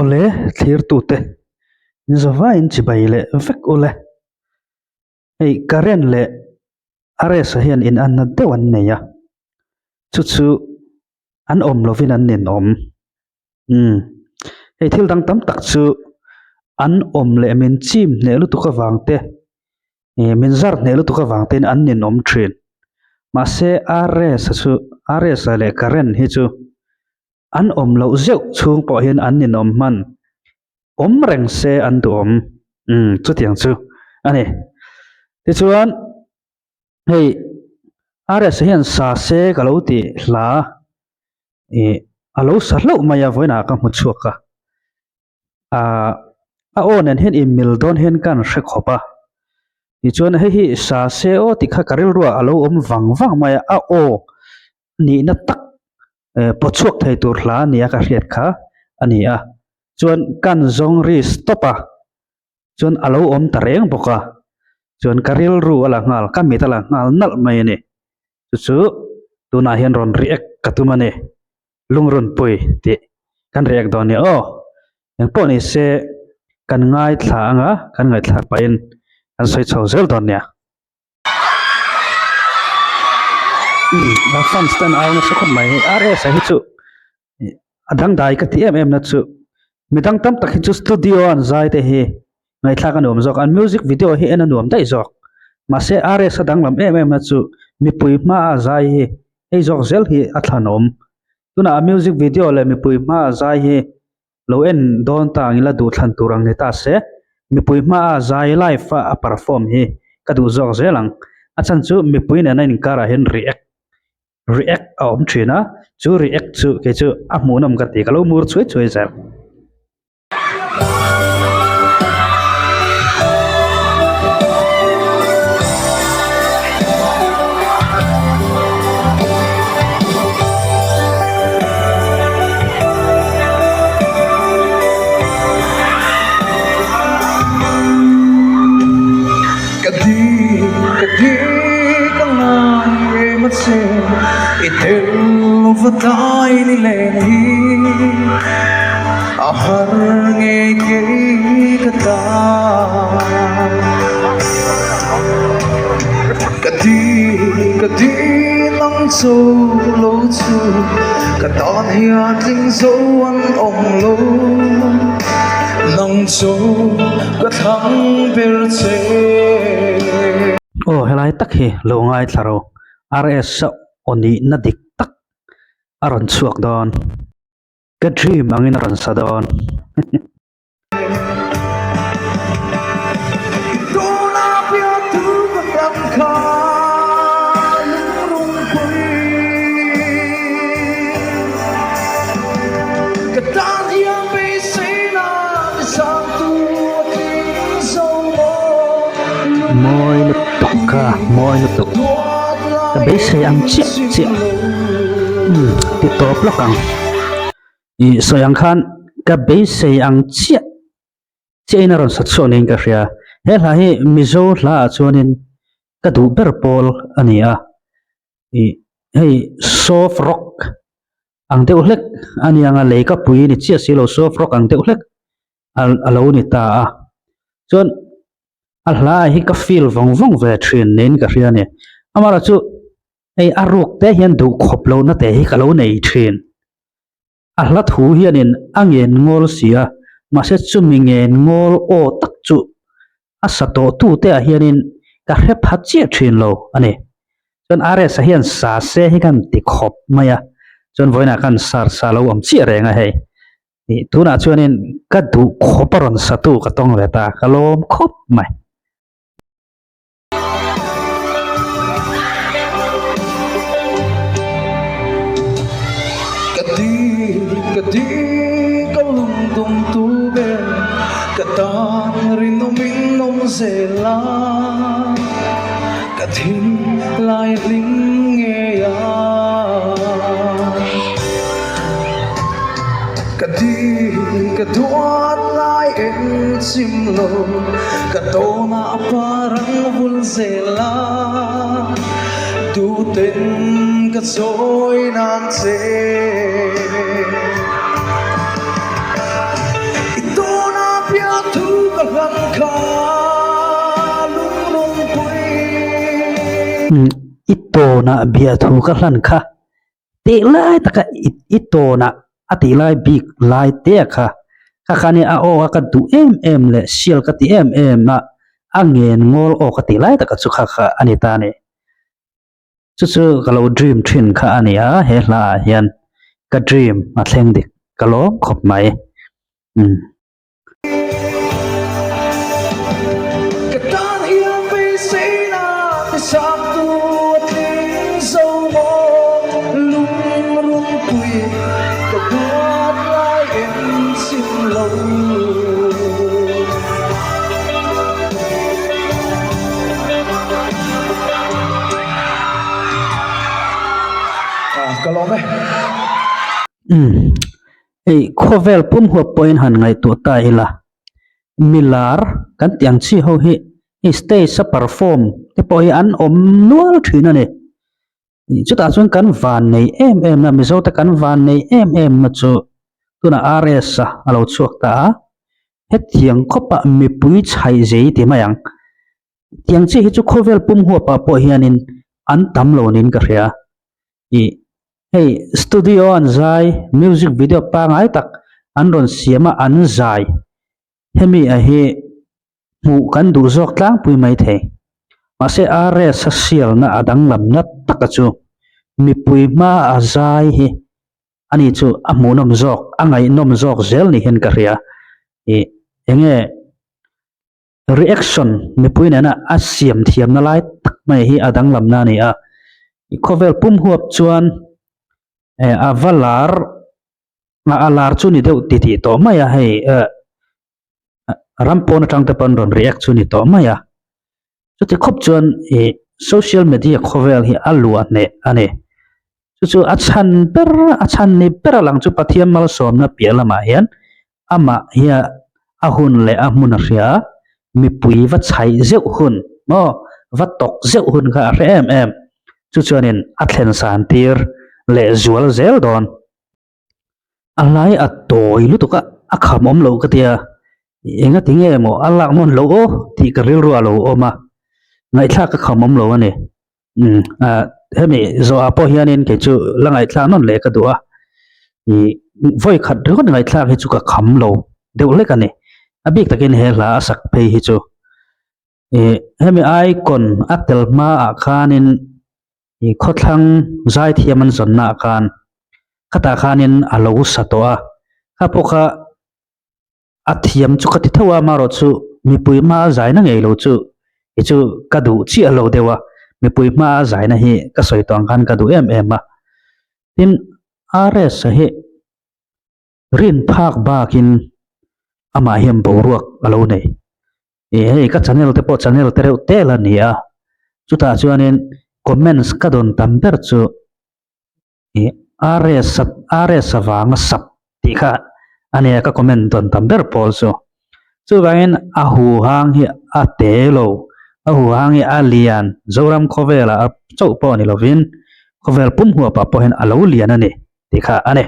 ole thlir tu te zawa in chibai le vek ole ei karen le are sa hian in an na dewan neya chu an om lovin an nin om ei thil dang tam tak chu an om le min chim ne lu tu ka wangte min zar ne lu tu ka wangte an nin om thin ma se are sa le karen hi chu an om lo zeu chung po hian an nin om man om reng se an du om chu tiang chu ani ti chuan hei are sa hian sa se ka lo ti hla alo sa lo maya voina ka mu chuaka a on an hen email don hen kan hre khopa ti chuan hi sa se o ti kha karil ruwa alo om wang maya a o ni na tak pochuak thei tur hla nia ka hriat kha ani a chuan kan zong ri stopa chuan alo om tareng boka chuan karil ru ala ngal kamit ala ngal nal mai ni chu tuna hian ron react katumani lungrun pui ti kan react don ni yang po ni se kan ngai thla anga kan ngai thla pain kan soi chho zel don nia la fans tan aw na sokot mai rs hi chu adang dai ka ti em na chu midang tam tak hi chu studio an zai te hi ngai thla kan om jok an music video hi en anuam dai jok ma se rs adang lam em na chu mi pui ma a zai hi ei jok zel hi a thlan om tuna a music video le mi pui ma a zai hi lo en don tang ila du thlan turang ni ta se mi pui ma a zai live a perform hi ka du jok zelang a chan chu mi pui na in kara hen react om thina chu react chu ke chu a munam ka ti ka lo mur chui zer Itelo vatai ni lehi ahar nge ke kata kadi nang so lo chu katon hia ting so an ong lo nang so ka thang ber che helai tak hi lo ngai thlaro rs oni na dik tak aron chuak don ka dream angin aron sa don moi lu tuk ka be se ang chi ti top lokang i soyang khan ka be se ang chi na ron sat so ning ka ria he la hi mizo hla chuanin ka du ber pol ania i hei soft rock ang te ulek ani anga le ka pui ni chi silo soft rock ang te ulek alo ni ta a chuan alhla hi ka feel vong ve thin nen ka ria ne amara chu ei aruk te hian du khop lo na te hi ka lo nei thin alhla thu hianin angen ngol sia ma se chu mi ngen ngol o tak chu asato tu te a hianin ka hrep ha chi thin lo ani chon are sa hian sa se hi kan ti khop maya chon voina kan sar sa lo am chi renga hei tuna chuanin ka du khoparon satu ka tong leta kalom khop mai kadi kalung tung tu be katan rinom zela kadhin lai ling nge ya kaduat lai en sim lo katona parang vul zela tu ten ka soi nam se na bia thu ka hlan kha te lai taka ito na ati lai big lai te kha ka khani a o ka du em le sial ka ti em na angen ngol o ka ti lai taka chu kha kha ani ta ne chu kalo dream thin kha ani a he hla hian ka dream a thleng dik kalo khop mai cái tan yêu vì sĩ na thì sao tu tiếng sâu mơ lung lung quỳ cái bước lại em xin lâu cái lỗ đấy ei khovel pum huap point han ngai tu ta ila milar kan tiang chi ho hi stage sa perform te poi an om nual thina ne chuta chuan kan van nei em na mizo ta kan van nei em na chu tuna rs alo chuak ta het thiang khopa mi pui chhai zei ti mayang tiang chi hi chu khovel pum huapa po hianin an tam lo nin ka hria hey studio an zai music video pa ngai tak an ron siama an zai hemi a hi mu kan du zok tlang pui mai the ma se are social na adang lam na takachu mi pui ma a zai hi ani chu amu nom zok angai nom zok zel ni hen ka ria enge reaction mi pui na asiam thiam na lai tak mai hi adang lam na ni a khovel pum huap chuan avalar nga alar chu ni deuh ti to maya hei rampon atang te pan ron react chu ni to maya chu ti khop chuan social media khovel hi alua ne ane chu achan ni per lang chu pathiam mal som na pialama hian ama hiya ahun le amun ria mi pui va chai zeu hun mo va tok zeu hun kha em chu chuanin athlen san tir le zual zel don alai a toy lutuka akham om lo ka tia enga tinge mo alak mon lo o ti ka ril ru alo oma ngai thla ka kham om lo ani hemi zo apo hianin ke chu langai thla non le ka duwa voi khat ro ngai thla he chu ka kham lo deu le ka ni abik takin he hla sak pe hi chu hemi icon atel ma a khanin khothlang zai thiaman zonna kan khata khanin alo satoa khapoka athiam chu khati thawa maro chu mipui ma zai na ngei lo chu chu kadu chi alo dewa mipui ma zai na hi ka soi tong kan kadu em ma tin rs he rin phak bakin ama hiam boruak alo nei hei ka channel te po channel te reu te la nia chuta chuanin comments ka don tamber chu rs awanga sap ti kha ane ka comment don tamber pol chu wangin ahu hang hi atelo ahu hang hi alian zoram khovela chau po ni lovin khovel pum huwa pa po hen alo lian ane ti kha ane